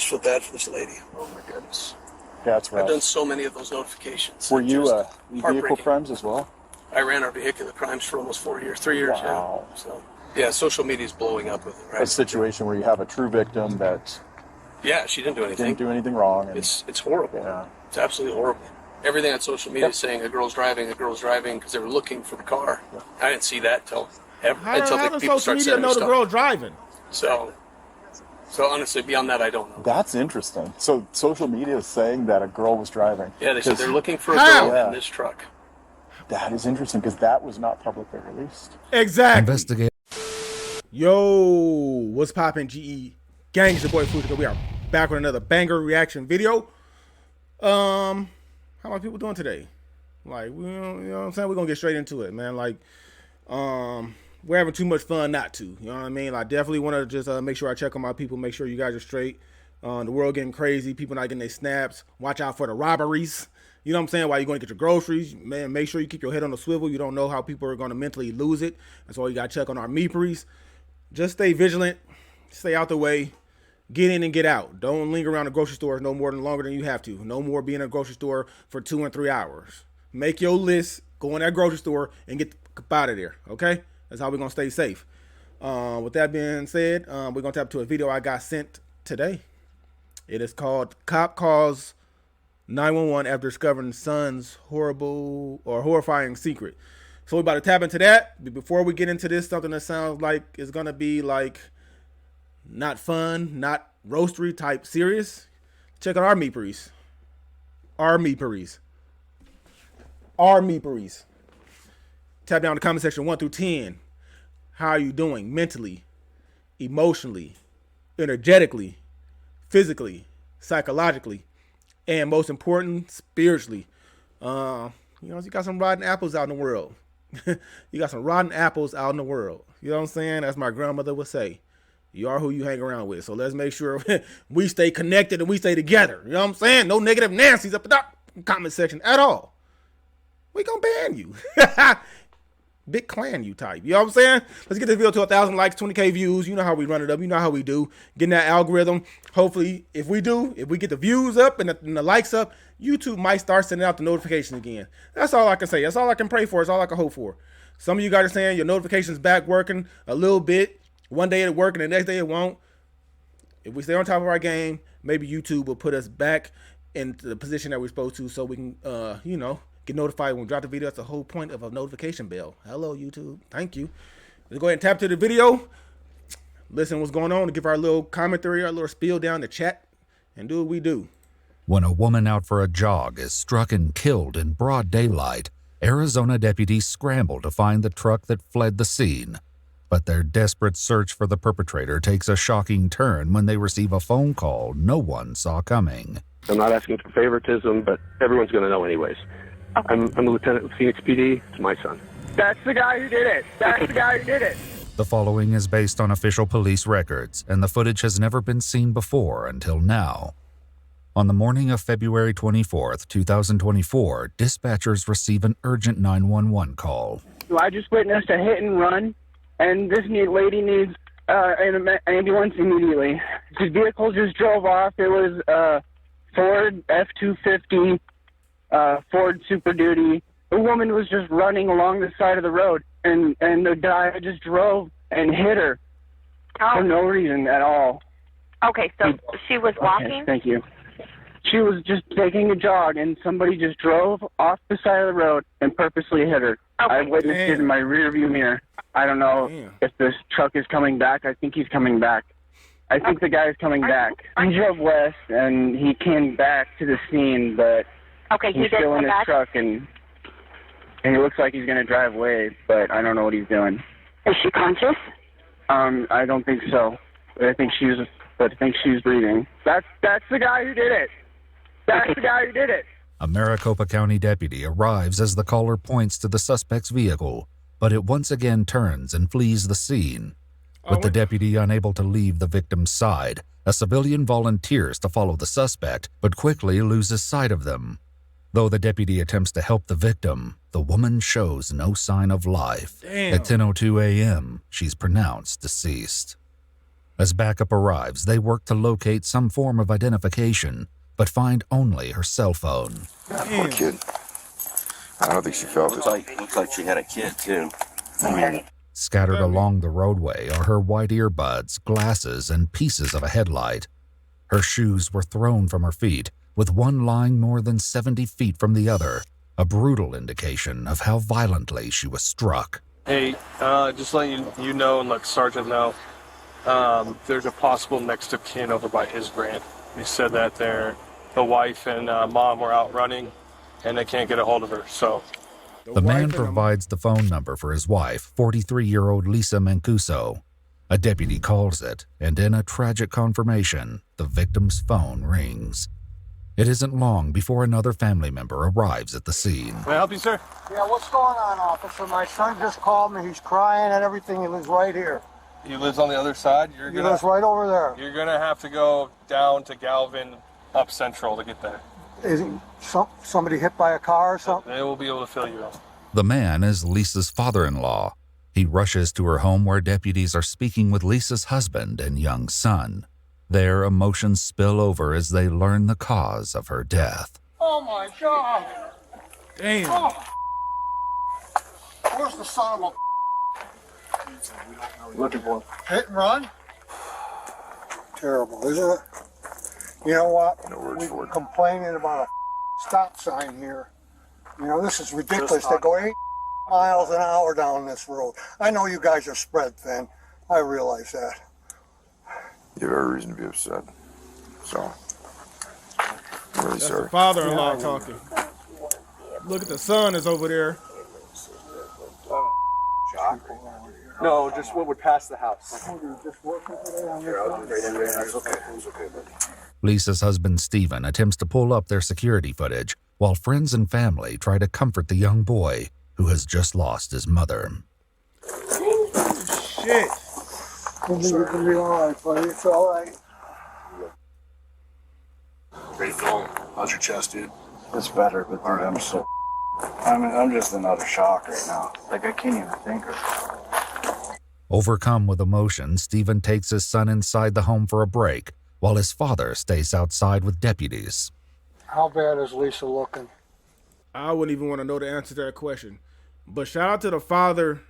just feel bad for this lady. Oh my goodness. That's right. I've done so many of those notifications. Were you vehicle crimes as well? I ran our vehicular crimes for almost 4 years, 3 years. Wow. Yeah. So yeah, social media is blowing up with it. Right? A situation where you have a true victim that she didn't do anything. Didn't do anything wrong. And it's horrible. Yeah. It's absolutely horrible. Everything on social media is saying a girl's driving because they were looking for the car. Yeah. I didn't see that until people start media know the girl driving? So honestly, beyond that, I don't know. That's interesting. So social media is saying that a girl was driving. Yeah, they said they're looking for a girl in this truck. That is interesting because that was not publicly released. Exactly. Investigate. Yo, what's poppin', GE gang? It's your boy Fujica. We are back with another banger reaction video. How are people doing today? Like, you know what I'm saying? We're gonna get straight into it, man. Like, we're having too much fun not to. You know what I mean? I definitely want to just make sure I check on my people, make sure you guys are straight. The world getting crazy, people not getting their snaps. Watch out for the robberies. You know what I'm saying? While you're going to get your groceries, man, make sure you keep your head on the swivel. You don't know how people are going to mentally lose it. That's why you got to check on our meeperies. Just stay vigilant. Stay out the way. Get in and get out. Don't linger around the grocery stores no more than longer than you have to. No more being in a grocery store for 2 and 3 hours. Make your list. Go in that grocery store and get out of there. Okay? That's how we're going to stay safe. With that being said, we're going to tap to a video I got sent today. It is called Cop Calls 911 after discovering son's horrifying secret. So we're about to tap into that. But before we get into this, something that sounds like it's going to be like not fun, not roastery type serious. Check out our meeperies. Our meeperies. Our meeperies. Tap down in the comment section 1 through 10. How are you doing mentally, emotionally, energetically, physically, psychologically, and most important, spiritually? You got some rotten apples out in the world. You got some rotten apples out in the world. You know what I'm saying? As my grandmother would say, you are who you hang around with. So let's make sure we stay connected and we stay together. You know what I'm saying? No negative Nancy's up in the comment section at all. We gonna ban you. Big clan you type. You know what I'm saying? Let's get this video to 1,000 likes, 20K views. You know how we run it up. You know how we do. Getting that algorithm. Hopefully, if we get the views up and the likes up, YouTube might start sending out the notifications again. That's all I can say. That's all I can pray for. That's all I can hope for. Some of you guys are saying your notifications back working a little bit. One day it'll work and the next day it won't. If we stay on top of our game, maybe YouTube will put us back into the position that we're supposed to so we can, get notified when we drop the video. That's the whole point of a notification bell. Hello, YouTube. Thank you. Let's go ahead and tap to the video. Listen what's going on. Give our little commentary, our little spiel down the chat, and do what we do. When a woman out for a jog is struck and killed in broad daylight, Arizona deputies scramble to find the truck that fled the scene. But their desperate search for the perpetrator takes a shocking turn when they receive a phone call no one saw coming. I'm not asking for favoritism, but everyone's going to know anyways. Okay. I'm a lieutenant with Phoenix PD. It's my son. That's the guy who did it. That's the guy who did it. The following is based on official police records, and the footage has never been seen before until now. On the morning of February 24th, 2024, dispatchers receive an urgent 911 call. I just witnessed a hit and run, and this lady needs an ambulance immediately. His vehicle just drove off. It was a Ford F-250, Ford Super Duty. The woman was just running along the side of the road, and the guy just drove and hit her for no reason at all. Okay, so she was walking? Okay, thank you. She was just taking a jog, and somebody just drove off the side of the road and purposely hit her. Okay. I witnessed it in my rearview mirror. I don't know if this truck is coming back. I think he's coming back. I think the guy is coming back. He drove west, and he came back to the scene, but he's still in his truck, and he looks like he's going to drive away, but I don't know what he's doing. Is she conscious? I don't think so. But I think she's breathing. That's the guy who did it. That's the guy who did it. A Maricopa County deputy arrives as the caller points to the suspect's vehicle, but it once again turns and flees the scene. With the deputy unable to leave the victim's side, a civilian volunteers to follow the suspect, but quickly loses sight of them. Though the deputy attempts to help the victim, the woman shows no sign of life. Damn. At 10:02 a.m., she's pronounced deceased. As backup arrives, they work to locate some form of identification, but find only her cell phone. Poor kid. I don't think she felt it. Looks like she had a kid, too. Scattered along the roadway are her white earbuds, glasses, and pieces of a headlight. Her shoes were thrown from her feet, with one lying more than 70 feet from the other, a brutal indication of how violently she was struck. Hey, just letting you know and let Sergeant know, there's a possible next of kin over by his grant. He said that the wife and mom were out running, and they can't get a hold of her, so... The man provides the phone number for his wife, 43-year-old Lisa Mancuso. A deputy calls it, and in a tragic confirmation, the victim's phone rings. It isn't long before another family member arrives at the scene. May I help you, sir? Yeah, what's going on, officer? My son just called me. He's crying and everything. He lives right here. He lives on the other side? He lives right over there. You're going to have to go down to Galvin, up Central to get there. Is he somebody hit by a car or something? They will be able to fill you in. The man is Lisa's father-in-law. He rushes to her home where deputies are speaking with Lisa's husband and young son. Their emotions spill over as they learn the cause of her death. Oh my God! Damn. Oh. Where's the son of a... Looking for him. Hit and run? Terrible, isn't it? You know what? No words We for were it. complaining about a stop sign here. You know, this is ridiculous. They go 8 miles an hour down this road. I know you guys are spread thin. I realize that. You have every reason to be upset. So, I'm really That's sorry. the father-in-law talking. Look at the son is over there. No, just what would pass the house. Lisa's husband, Stephen, attempts to pull up their security footage, while friends and family try to comfort the young boy who has just lost his mother. Shit. You can be all right, buddy. It's all right. How you feeling? How's your chest, dude? It's better, but dude, I'm just in utter shock right now. Like, I can't even think of it. Overcome with emotion, Stephen takes his son inside the home for a break, while his father stays outside with deputies. How bad is Lisa looking? I wouldn't even want to know the answer to that question. But shout out to the father.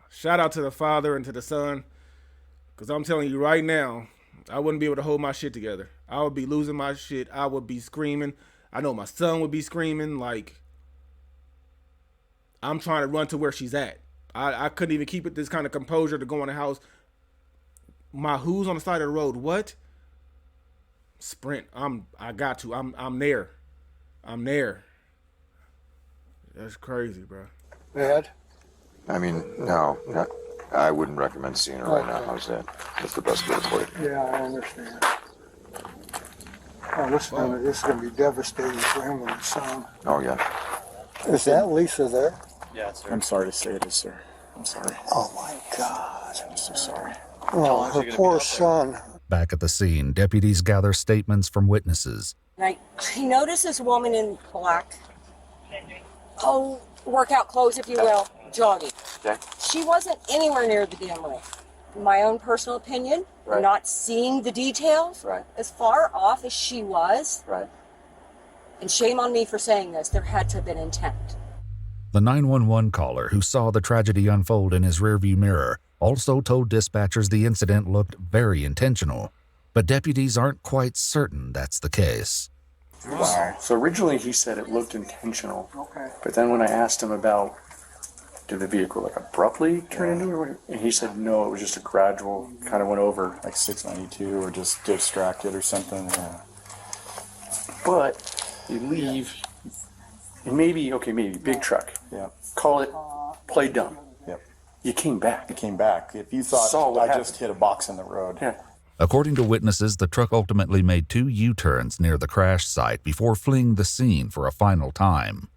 Shout out to the father and to the son. Because I'm telling you right now, I wouldn't be able to hold my shit together. I would be losing my shit. I would be screaming. I know my son would be screaming. Like, I'm trying to run to where she's at. I couldn't even keep it this kind of composure to go in the house. My who's on the side of the road? What? Sprint. I got to. I'm there. I'm there. That's crazy, bro. Bad? I mean, no, I wouldn't recommend seeing her right now. How's that? That's the best way to put it. Yeah, I understand. Oh, this is going to be devastating for him and his son. Oh, yeah. Is that Lisa there? Yeah, sir. I'm sorry to say it is, sir. I'm sorry. Oh, my God. I'm so sorry. Oh, her poor son. Back at the scene, deputies gather statements from witnesses. I noticed this woman in black, workout clothes, if you will, jogging. Okay. She wasn't anywhere near the damn lake. In my own personal opinion, Right. not seeing the details, Right. as far off as she was, Right. and shame on me for saying this, there had to have been intent. The 911 caller who saw the tragedy unfold in his rearview mirror also told dispatchers the incident looked very intentional, but deputies aren't quite certain that's the case. Wow. So originally he said it looked intentional. Okay. But then when I asked him about did the vehicle like abruptly turn into it, and he said no, it was just a gradual, kind of went over. Like 692 or just distracted or something, yeah. But you leave, and maybe big truck. Yeah. Call it play dumb. Yep. You came back. You came back. If you thought Saw what I happened. just hit a box in the road. Yeah. According to witnesses, the truck ultimately made 2 U-turns near the crash site before fleeing the scene for a final time.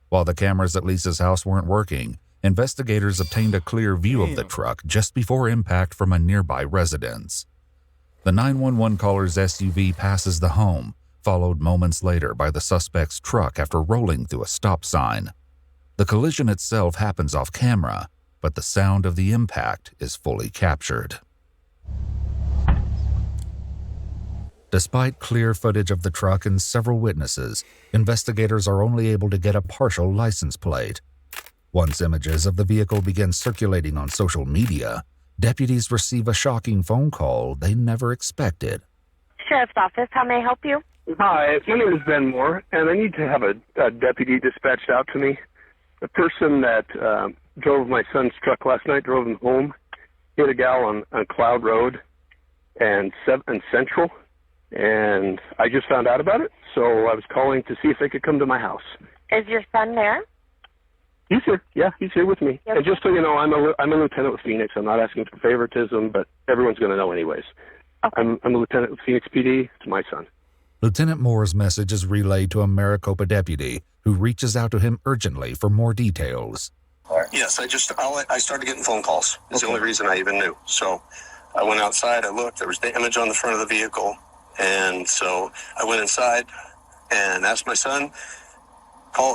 While the cameras at Lisa's house weren't working, investigators obtained a clear view of the truck just before impact from a nearby residence. The 911 caller's SUV passes the home, followed moments later by the suspect's truck after rolling through a stop sign. The collision itself happens off camera, but the sound of the impact is fully captured. Despite clear footage of the truck and several witnesses, investigators are only able to get a partial license plate. Once images of the vehicle begin circulating on social media, deputies receive a shocking phone call they never expected. Sheriff's Office, how may I help you? Hi, my name is Ben Moore, and I need to have a deputy dispatched out to me. The person that drove my son's truck last night, drove him home, hit a gal on Cloud Road and Central, and I just found out about it, so I was calling to see if they could come to my house. Is your son there? He's here. Yeah, he's here with me. Yes. And just so you know, I'm a lieutenant with Phoenix. I'm not asking for favoritism, but everyone's going to know anyways. Okay. I'm a lieutenant with Phoenix PD. It's my son. Lieutenant Moore's message is relayed to a Maricopa deputy who reaches out to him urgently for more details. Yes, I started getting phone calls. It's the only reason I even knew. So I went outside, I looked, there was the image on the front of the vehicle. And so I went inside and asked my son.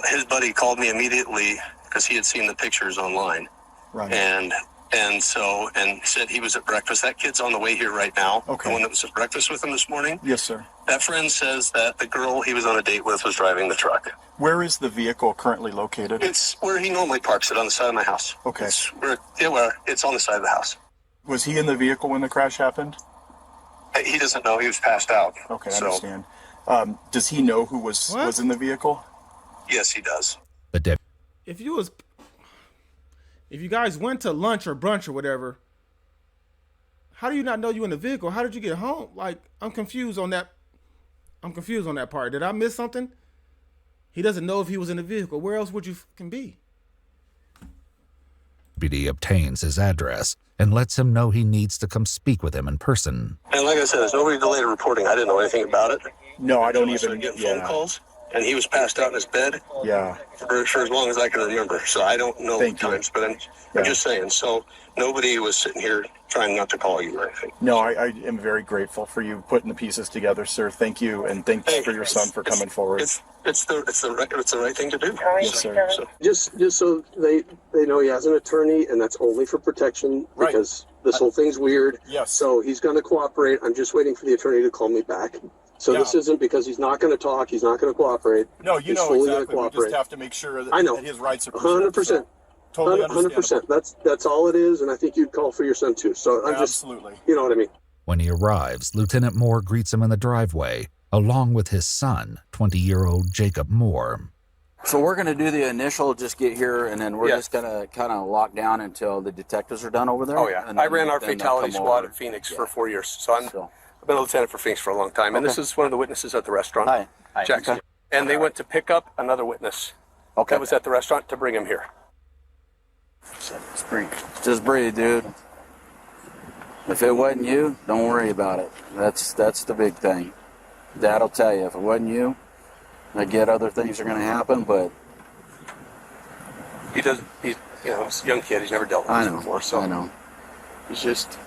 His buddy called me immediately because he had seen the pictures online. Right. And said he was at breakfast. That kid's on the way here right now. Okay. The one that was at breakfast with him this morning. Yes, sir. That friend says that the girl he was on a date with was driving the truck. Where is the vehicle currently located? It's where he normally parks it, on the side of my house. Okay. It's on the side of the house. Was he in the vehicle when the crash happened? He doesn't know. He was passed out. Okay, I understand. Does he know who was in the vehicle? Yes, he does. If you guys went to lunch or brunch or whatever, how do you not know you in the vehicle? How did you get home? Like, I'm confused on that part. Did I miss something? He doesn't know if he was in the vehicle. Where else would you can be? Deputy obtains his address and lets him know he needs to come speak with him in person. And like I said, there's nobody delayed reporting. I didn't know anything about it. No, I don't I even. started getting phone calls, and he was passed out in his bed. Yeah. For as long as I can remember. So I don't know the times, but I'm just saying. So nobody was sitting here trying not to call you or anything. No, I am very grateful for you putting the pieces together, sir. Thank you, and thanks for your son for coming forward. It's the right thing to do. Yes, sir. So, just so they know he has an attorney, and that's only for protection because this whole thing's weird. Yes. So he's going to cooperate. I'm just waiting for the attorney to call me back. So this isn't because he's not going to talk. He's not going to cooperate. No, you he's know fully exactly. Gonna We cooperate. just have to make sure that, I know. that his rights are preserved. 100%. So, totally understandable. 100%. That's all it is, and I think you'd call for your son too. So I'm just, absolutely. You know what I mean. When he arrives, Lieutenant Moore greets him in the driveway, along with his son, 20-year-old Jacob Moore. So we're going to do the initial, just get here, and then we're just going to kind of lock down until the detectives are done over there. Oh, yeah. And I then- ran our then they'll fatality come squad over. at Phoenix for 4 years. So I've been a lieutenant for Phoenix for a long time. And this is one of the witnesses at the restaurant. Hi. Jackson. Okay. And they went to pick up another witness that was at the restaurant to bring him here. Just breathe. Just breathe, dude. If it wasn't you, don't worry about it. That's the big thing. Dad'll tell you, if it wasn't you, I get other things are going to happen, but He's a young kid. He's never dealt with this before. So I know. He's just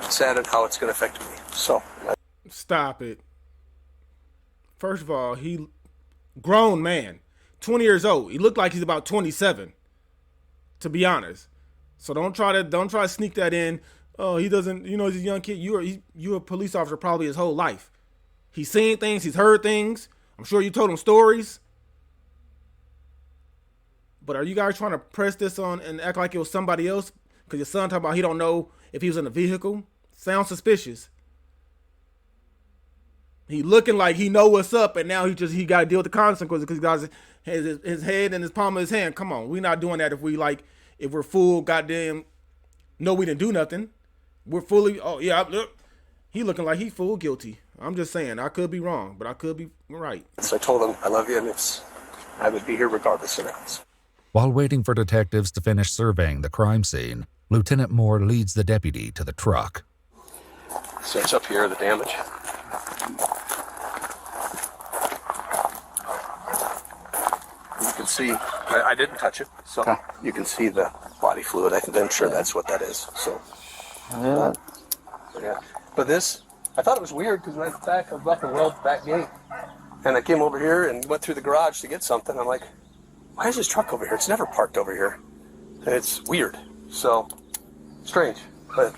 sad at how it's going to affect me. So. Stop it. First of all, he grown man, 20 years old. He looked like he's about 27, to be honest. So don't try to sneak that in. Oh, he doesn't, he's a young kid. You're a police officer probably his whole life. He's seen things, he's heard things. I'm sure you told him stories. But are you guys trying to press this on and act like it was somebody else? Because your son talking about he don't know if he was in a vehicle? Sounds suspicious. He looking like he know what's up, and now he got to deal with the consequences because he got his head in his palm of his hand. Come on, we're not doing that if we're full goddamn. No, we didn't do nothing. We're fully. Oh yeah, look, he looking like he full guilty. I'm just saying, I could be wrong, but I could be right. So I told him I love you, and I would be here regardless of that. While waiting for detectives to finish surveying the crime scene, Lieutenant Moore leads the deputy to the truck. So it's up here, the damage. You can see, I didn't touch it, so you can see the body fluid. I'm sure that's what that is. So, yeah. But this I thought it was weird because right back, I was about to weld the back gate. And I came over here and went through the garage to get something. I'm like, why is this truck over here? It's never parked over here. And it's weird. So, strange. But,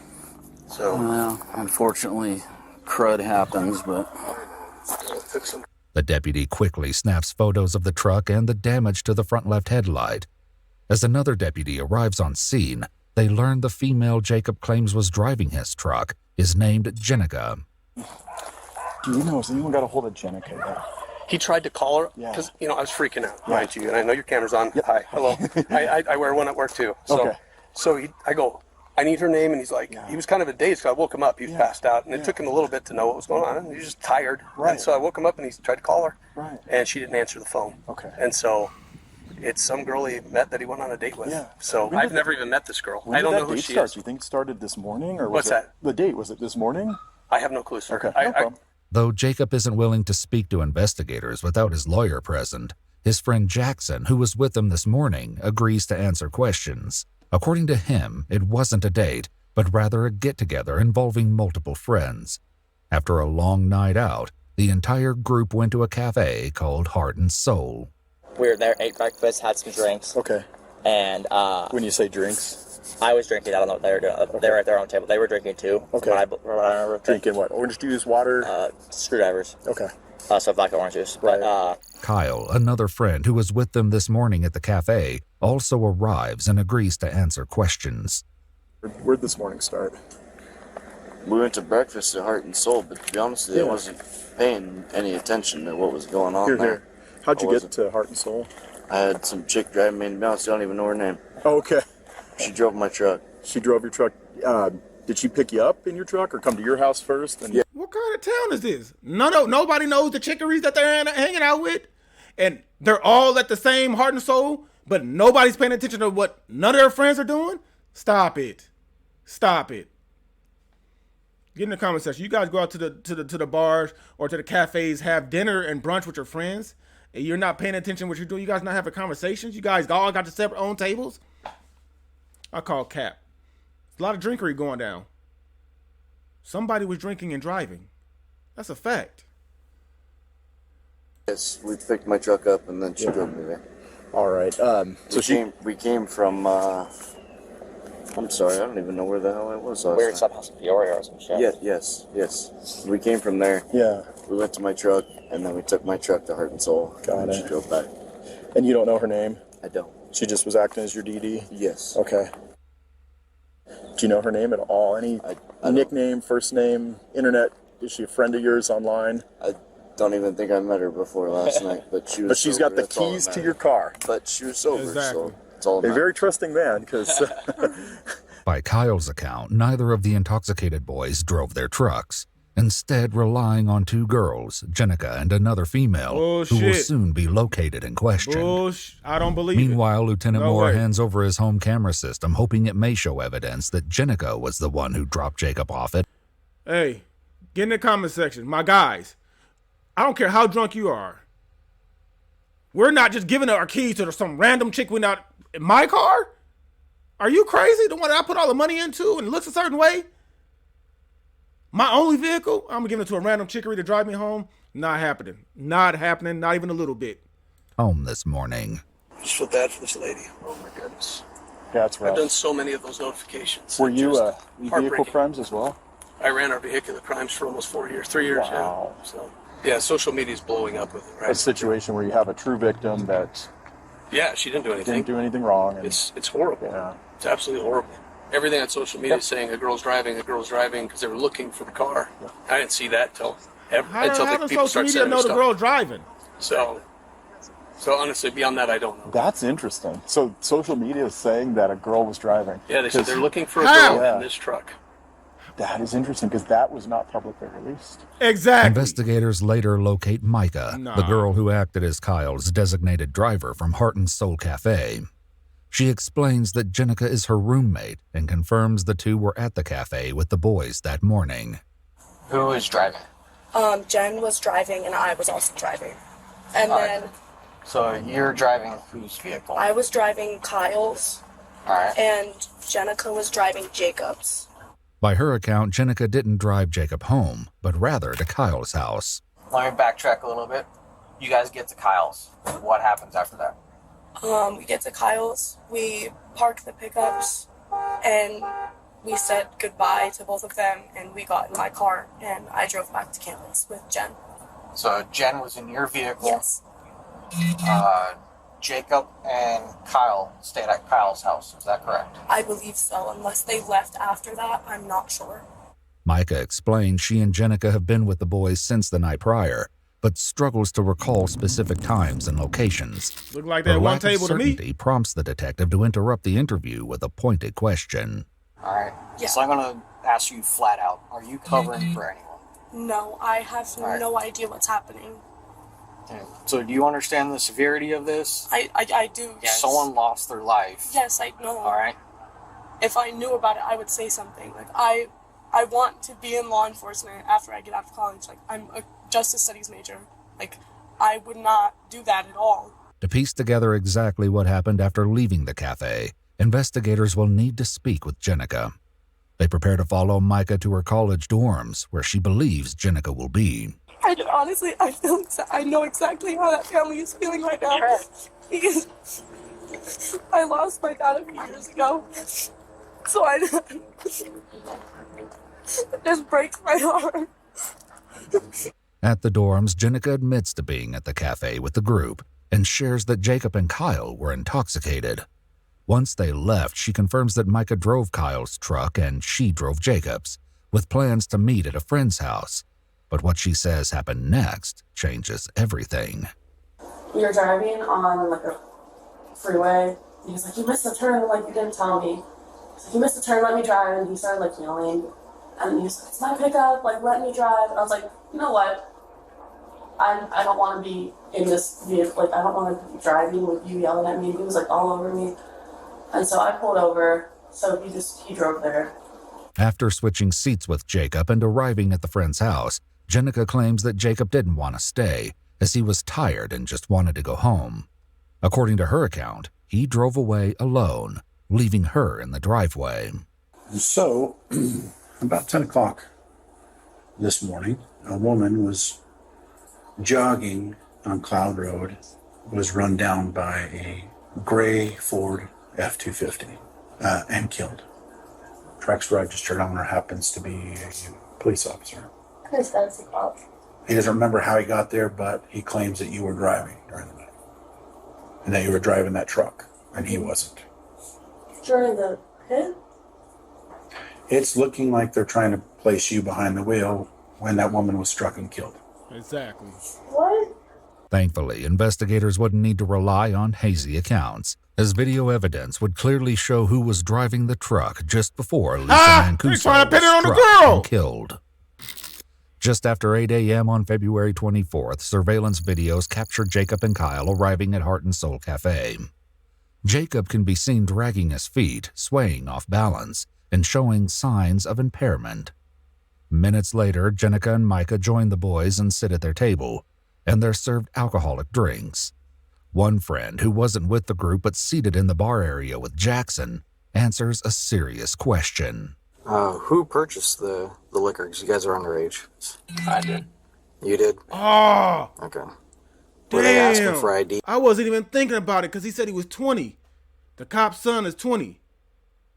so. Well, unfortunately, crud happens, but. The deputy quickly snaps photos of the truck and the damage to the front left headlight. As another deputy arrives on scene, they learn the female Jacob claims was driving his truck is named Jenica. Do you know, has anyone got a hold of Jenica yet? He tried to call her because, I was freaking out, mind you. And I know your camera's on. Yep. Hi, hello. I wear one at work too. So, I go, I need her name. And he's like, he was kind of a daze because I woke him up. He was passed out. And it took him a little bit to know what was going on. He was just tired. Right. And so I woke him up and he tried to call her. Right. And she didn't answer the phone. Okay. And so it's some girl he met that he went on a date with. Yeah. So I've never even met this girl. I don't know who she is. Do you think it started this morning? Or What's that? The date, was it this morning? I have no clue, sir. Okay, no problem. Though Jacob isn't willing to speak to investigators without his lawyer present, his friend Jackson, who was with him this morning, agrees to answer questions. According to him, it wasn't a date, but rather a get-together involving multiple friends. After a long night out, the entire group went to a cafe called Heart and Soul. We were there, ate breakfast, had some drinks. Okay. And when you say drinks? I was drinking. I don't know what they were doing. Okay. They were at their own table. They were drinking too. Okay. I remember. Drinking what? Orange juice, water? Screwdrivers. Okay. So vodka orange juice. Right. But, Kyle, another friend who was with them this morning at the cafe, also arrives and agrees to answer questions. Where'd this morning start? We went to breakfast at Heart and Soul, but to be honest with you, I wasn't paying any attention to what was going on there. How'd you get to Heart and Soul? I had some chick driving me, and to be honest, I don't even know her name. Oh, okay. She drove my truck. She drove your truck. Did she pick you up in your truck or come to your house first? And What kind of town is this? Nobody knows the chickeries that they're hanging out with. And they're all at the same Heart and Soul, but nobody's paying attention to what none of their friends are doing? Stop it. Stop it. Get in the comment section. You guys go out to the bars or to the cafes, have dinner and brunch with your friends, and you're not paying attention to what you're doing. You guys not having conversations. You guys all got your separate own tables. I call cap. A lot of drinkery going down. Somebody was drinking and driving. That's a fact. Yes, we picked my truck up and then she drove me there. All right. We came from. I'm sorry, I don't even know where the hell I was. we were at some house in Peoria or some shit. Yes. We came from there. Yeah. We went to my truck and then we took my truck to Heart and Soul. Got it. She drove back. And you don't know her name? I don't. She just was acting as your DD? Yes. Okay. Do you know her name at all? Any nickname, first name, internet? Is she a friend of yours online? I don't even think I met her before last night, but she was. But she's sober, got the keys to your car. But she was sober, so it's all. A very trusting man, because. By Kyle's account, neither of the intoxicated boys drove their trucks, instead relying on two girls, Jenica and another female, who will soon be located and questioned. I don't believe Meanwhile, Lieutenant Moore way. hands over his home camera system, hoping it may show evidence that Jenica was the one who dropped Jacob off it. Hey, get in the comment section. My guys, I don't care how drunk you are. We're not just giving our keys to some random chick we not in my car. Are you crazy? The one that I put all the money into and looks a certain way? My only vehicle? I'm giving it to a random chickery to drive me home? Not happening. Not happening. Not even a little bit. Home this morning. I just feel bad for this lady. Oh my goodness. Yeah, that's right. I've done so many of those notifications. Were you vehicle crimes as well? I ran our vehicular crimes for almost 4 years, 3 years. Wow. Yeah. So yeah, social media is blowing up with it. Right? A situation where you have a true victim that. Yeah, she didn't do anything. Didn't do anything wrong. And, it's horrible. Yeah. It's absolutely horrible. Everything on social media is saying a girl's driving because they were looking for the car. Yeah. I didn't see that until How people does social start media sending know me the stuff. girl driving? So honestly, beyond that, I don't know. That's interesting. So social media is saying that a girl was driving. Yeah, they said they're looking for a girl in this truck. That is interesting because that was not publicly released. Exactly. Investigators later locate Micah, the girl who acted as Kyle's designated driver from Heart and Soul Cafe. She explains that Jenica is her roommate and confirms the two were at the cafe with the boys that morning. Who was driving? Jen was driving and I was also driving. And then... So you're driving whose vehicle? I was driving Kyle's. Alright. And Jenica was driving Jacob's. By her account, Jenica didn't drive Jacob home, but rather to Kyle's house. Let me backtrack a little bit. You guys get to Kyle's. What happens after that? We get to Kyle's, we park the pickups, and we said goodbye to both of them, and we got in my car, and I drove back to campus with Jen. So Jen was in your vehicle. Yes. Jacob and Kyle stayed at Kyle's house. Is that correct? I believe so, unless they left after that, I'm not sure. Micah explained she and Jenica have been with the boys since the night prior, but struggles to recall specific times and locations. Look like that one table to me. Certainty prompts the detective to interrupt the interview with a pointed question. All right. Yeah. So I'm going to ask you flat out. Are you covering for anyone? No, I have no idea what's happening. Okay. So do you understand the severity of this? I do, yes. Someone lost their life. Yes, I know. All right. If I knew about it, I would say something. Like, I want to be in law enforcement after I get out of college. Like, I'm a justice studies major. Like, I would not do that at all. To piece together exactly what happened after leaving the cafe, investigators will need to speak with Jenica. They prepare to follow Micah to her college dorms, where she believes Jenica will be. Honestly, I know exactly how that family is feeling right now. Because I lost my dad a few years ago. So it just breaks my heart. At the dorms, Jenica admits to being at the cafe with the group and shares that Jacob and Kyle were intoxicated. Once they left, she confirms that Micah drove Kyle's truck and she drove Jacob's, with plans to meet at a friend's house. But what she says happened next changes everything. We were driving on like a freeway. He was like, "You missed a turn, like you didn't tell me." He's like, "You missed a turn, let me drive." And he started like yelling. And he was like, "It's my pickup, like let me drive." And I was like, "You know what? I don't want to be in this vehicle. Like I don't want to be driving with you yelling at me." He was like all over me. And so I pulled over. So he drove there. After switching seats with Jacob and arriving at the friend's house, Jenica claims that Jacob didn't want to stay, as he was tired and just wanted to go home. According to her account, he drove away alone, leaving her in the driveway. So, about 10 o'clock this morning, a woman was jogging on Cloud Road, was run down by a gray Ford F-250 and killed. Track's registered owner happens to be a police officer. He doesn't remember how he got there, but he claims that you were driving during the night. And that you were driving that truck, and he wasn't. During the hit? It's looking like they're trying to place you behind the wheel when that woman was struck and killed. Exactly. What? Thankfully, investigators wouldn't need to rely on hazy accounts, as video evidence would clearly show who was driving the truck just before Lisa Mancuso was struck and killed. Just after 8 a.m. on February 24th, surveillance videos captured Jacob and Kyle arriving at Heart and Soul Cafe. Jacob can be seen dragging his feet, swaying off balance, and showing signs of impairment. Minutes later, Jenica and Micah join the boys and sit at their table, and they're served alcoholic drinks. One friend, who wasn't with the group but seated in the bar area with Jackson, answers a serious question. Who purchased the liquor? Because you guys are underage. I did. You did? Oh! Okay. Were they asking for ID? I wasn't even thinking about it because he said he was 20. The cop's son is 20.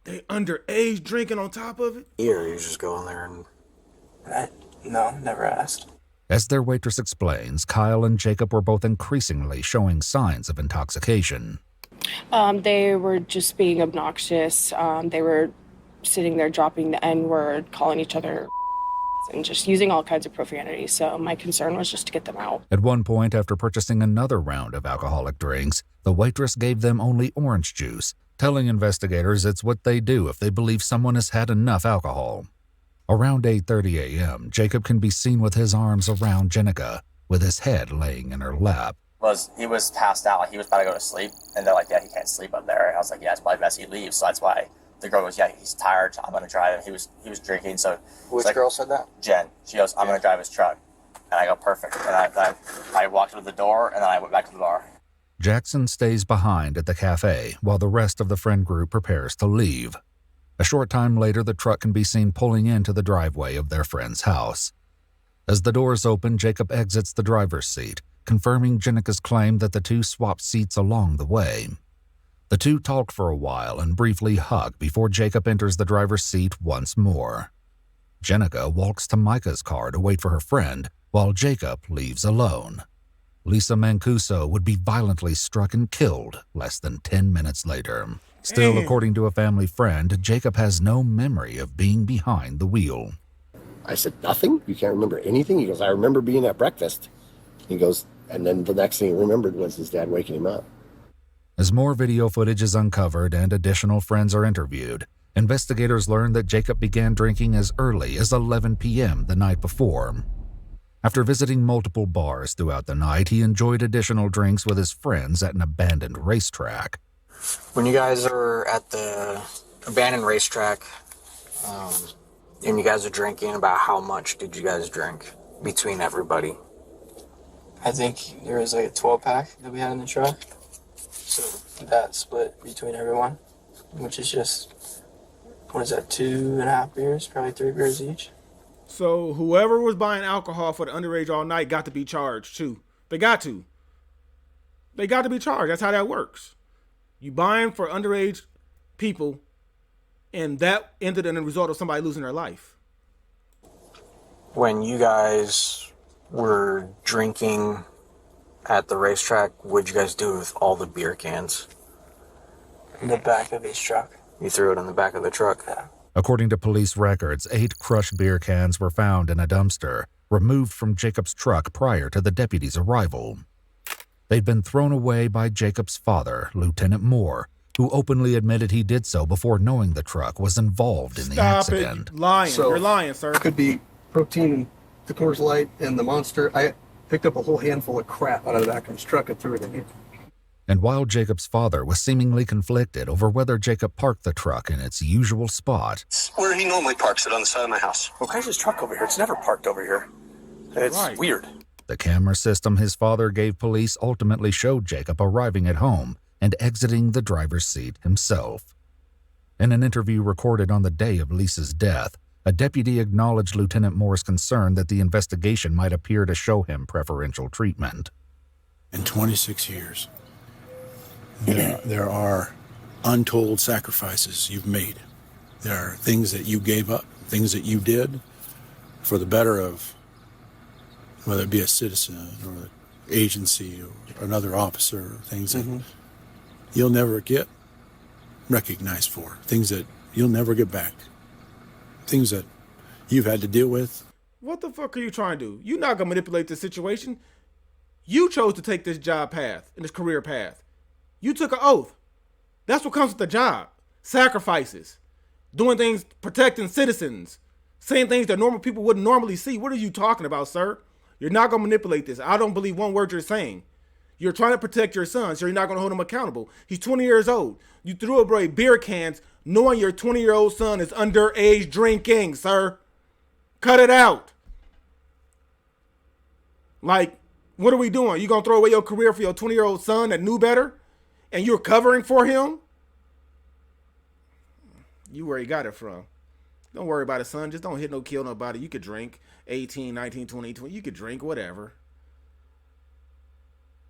They underage drinking on top of it? Or you just go in there and... No, never asked. As their waitress explains, Kyle and Jacob were both increasingly showing signs of intoxication. They were just being obnoxious. They were sitting there dropping the N-word, calling each other and just using all kinds of profanity. So my concern was just to get them out. At one point, after purchasing another round of alcoholic drinks, the waitress gave them only orange juice, telling investigators it's what they do if they believe someone has had enough alcohol. Around 8:30 a.m., Jacob can be seen with his arms around Jenica, with his head laying in her lap. He was passed out, like he was about to go to sleep, and they're like, "Yeah, he can't sleep up there." And I was like, "Yeah, it's probably best he leaves." So that's why the girl goes, "Yeah, he's tired. I'm gonna drive him." He was drinking, so which girl said that? Jen. She goes, "I'm gonna drive his truck," and I go, "Perfect." And I walked to the door, and then I went back to the bar. Jackson stays behind at the cafe while the rest of the friend group prepares to leave. A short time later, the truck can be seen pulling into the driveway of their friend's house. As the doors open, Jacob exits the driver's seat, confirming Jenica's claim that the two swapped seats along the way. The two talk for a while and briefly hug before Jacob enters the driver's seat once more. Jenica walks to Micah's car to wait for her friend, while Jacob leaves alone. Lisa Mancuso would be violently struck and killed less than 10 minutes later. Still, according to a family friend, Jacob has no memory of being behind the wheel. I said, nothing? You can't remember anything? He goes, I remember being at breakfast. He goes, and then the next thing he remembered was his dad waking him up. As more video footage is uncovered and additional friends are interviewed, investigators learn that Jacob began drinking as early as 11 p.m. the night before. After visiting multiple bars throughout the night, he enjoyed additional drinks with his friends at an abandoned racetrack. When you guys are at the abandoned racetrack, and you guys are drinking, about how much did you guys drink between everybody? I think there was like a 12-pack that we had in the truck. So that split between everyone, which is just, what is that, 2.5 beers? Probably 3 beers each. So whoever was buying alcohol for the underage all night got to be charged too. They got to. They got to be charged. That's how that works. You buying for underage people, and that ended in the result of somebody losing their life. When you guys were drinking at the racetrack, what'd you guys do with all the beer cans? In the back of his truck. You threw it in the back of the truck? Yeah. According to police records, 8 crushed beer cans were found in a dumpster, removed from Jacob's truck prior to the deputies' arrival. They'd been thrown away by Jacob's father, Lieutenant Moore, who openly admitted he did so before knowing the truck was involved in the accident. It. Lying. So, you're lying, sir. Could be protein in the Coors Light and the Monster. I picked up a whole handful of crap out of the back of his truck and threw it in here. And while Jacob's father was seemingly conflicted over whether Jacob parked the truck in its usual spot, where he normally parks it, on the side of my house. Well, why is his truck over here? It's never parked over here. It's weird. the camera system his father gave police ultimately showed Jacob arriving at home and exiting the driver's seat himself. In an interview recorded on the day of Lisa's death, a deputy acknowledged Lieutenant Moore's concern that the investigation might appear to show him preferential treatment. In 26 years, there are untold sacrifices you've made. There are things that you gave up, things that you did for the better of, whether it be a citizen or an agency or another officer, things that you'll never get recognized for, things that you'll never get back, things that you've had to deal with. What the fuck are you trying to do? You're not going to manipulate the situation. You chose to take this job path and this career path. You took an oath. That's what comes with the job. Sacrifices. Doing things, protecting citizens. Saying things that normal people wouldn't normally see. What are you talking about, sir? You're not going to manipulate this. I don't believe one word you're saying. You're trying to protect your son, so you're not going to hold him accountable. He's 20 years old. You threw away beer cans knowing your 20-year-old son is underage drinking, sir. Cut it out. Like, what are we doing? You going to throw away your career for your 20-year-old son that knew better? And you're covering for him? You where he got it from. Don't worry about it, son. Just don't hit no kill nobody. You could drink 18, 19, 20, 20. You could drink whatever.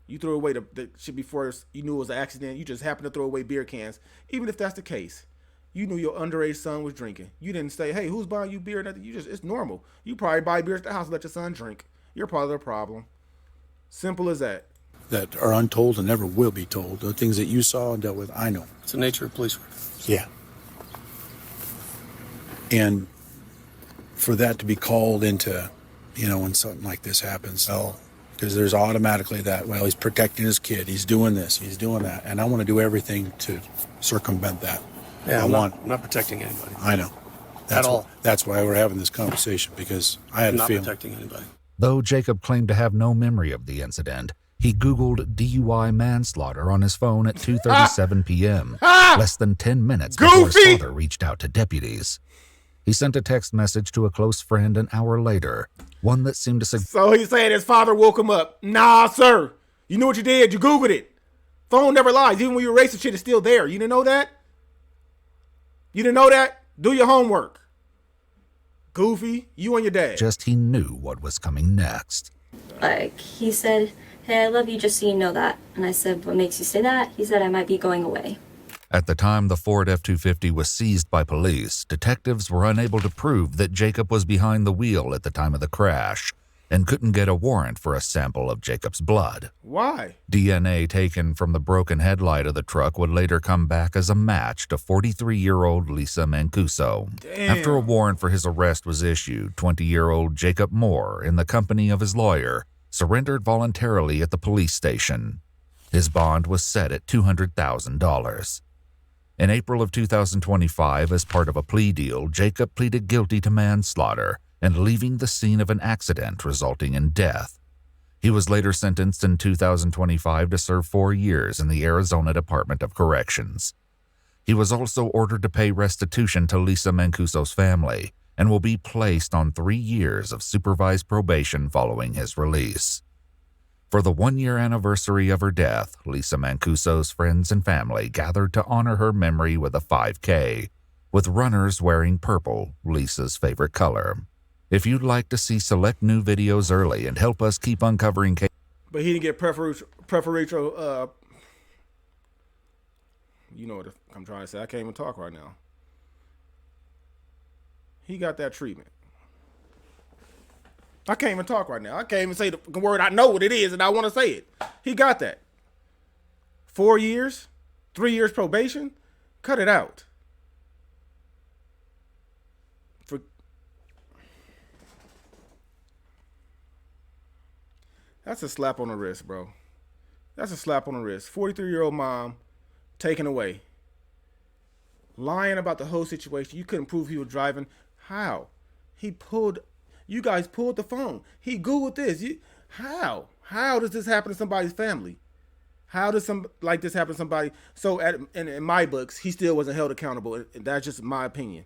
You threw away the shit before you knew it was an accident. You just happened to throw away beer cans. Even if that's the case, you knew your underage son was drinking. You didn't say, hey, who's buying you beer? Nothing. It's normal. You probably buy beer at the house and let your son drink. You're part of the problem. Simple as that. That are untold and never will be told. The things that you saw and dealt with, I know. It's the nature of police work. Yeah. And for that to be called into, when something like this happens, because there's automatically that, he's protecting his kid, he's doing this, he's doing that, and I want to do everything to circumvent that. Yeah, I'm not protecting anybody. I know. That's why we're having this conversation, because I had a feeling. I'm not protecting anybody. Though Jacob claimed to have no memory of the incident, he Googled DUI manslaughter on his phone at 2:37 p.m., less than 10 minutes before his father reached out to deputies. He sent a text message to a close friend an hour later, one that seemed to suggest... So he's saying his father woke him up. Nah, sir. You knew what you did. You Googled it. Phone never lies. Even when you erase the shit, it's still there. You didn't know that? You didn't know that? Do your homework. Goofy, you and your dad. Just he knew what was coming next. Like, he said, hey, I love you, just so you know that. And I said, what makes you say that? He said, I might be going away. At the time the Ford F-250 was seized by police, detectives were unable to prove that Jacob was behind the wheel at the time of the crash and couldn't get a warrant for a sample of Jacob's blood. Why? DNA taken from the broken headlight of the truck would later come back as a match to 43-year-old Lisa Mancuso. Damn. After a warrant for his arrest was issued, 20-year-old Jacob Moore, in the company of his lawyer, surrendered voluntarily at the police station. His bond was set at $200,000. In April of 2025, as part of a plea deal, Jacob pleaded guilty to manslaughter and leaving the scene of an accident resulting in death. He was later sentenced in 2025 to serve 4 years in the Arizona Department of Corrections. He was also ordered to pay restitution to Lisa Mancuso's family and will be placed on 3 years of supervised probation following his release. For the 1-year anniversary of her death, Lisa Mancuso's friends and family gathered to honor her memory with a 5K, with runners wearing purple, Lisa's favorite color. If you'd like to see select new videos early and help us keep uncovering cases... But he didn't get preferential, you know what I'm trying to say. I can't even talk right now. He got that treatment. I can't even talk right now. I can't even say the word. I know what it is and I want to say it. He got that. 4 years? 3 years probation? Cut it out. That's a slap on the wrist, bro. That's a slap on the wrist. 43-year-old mom taken away. Lying about the whole situation. You couldn't prove he was driving. How? You guys pulled the phone. He Googled this. How? How does this happen to somebody's family? How does something like this happen to somebody? So in my books, he still wasn't held accountable. That's just my opinion.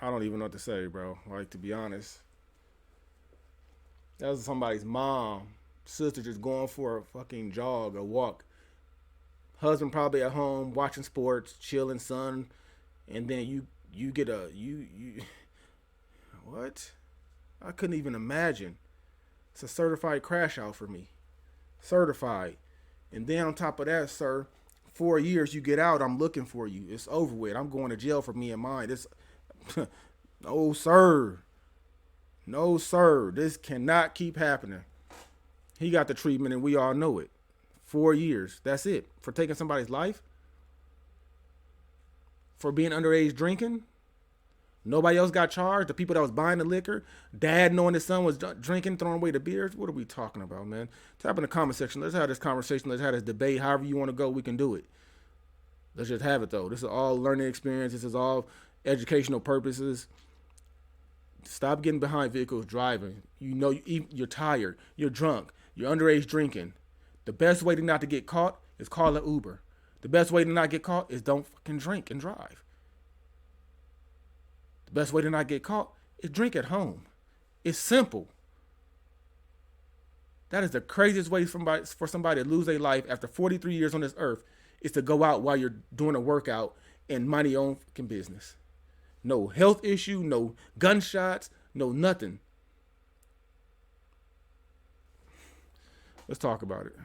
I don't even know what to say, bro. Like, to be honest. That was somebody's mom, sister just going for a fucking jog, a walk. Husband probably at home watching sports, chilling, son. And then you get what? I couldn't even imagine. It's a certified crash out for me. Certified. And then on top of that, sir, 4 years you get out, I'm looking for you. It's over with. I'm going to jail for me and mine. No, sir. No, sir. This cannot keep happening. He got the treatment and we all know it. 4 years. That's it. For taking somebody's life? For being underage drinking? Nobody else got charged? The people that was buying the liquor? Dad knowing his son was drinking, throwing away the beers? What are we talking about, man? Type in the comment section. Let's have this conversation. Let's have this debate. However you want to go, we can do it. Let's just have it, though. This is all learning experience. This is all educational purposes. Stop getting behind vehicles driving. You know you're tired. You're drunk. You're underage drinking. The best way to not to get caught is call an Uber. The best way to not get caught is don't fucking drink and drive. The best way to not get caught is drink at home. It's simple. That is the craziest way for somebody to lose their life after 43 years on this earth is to go out while you're doing a workout and mind your own fucking business. No health issue, no gunshots, no nothing. Let's talk about it.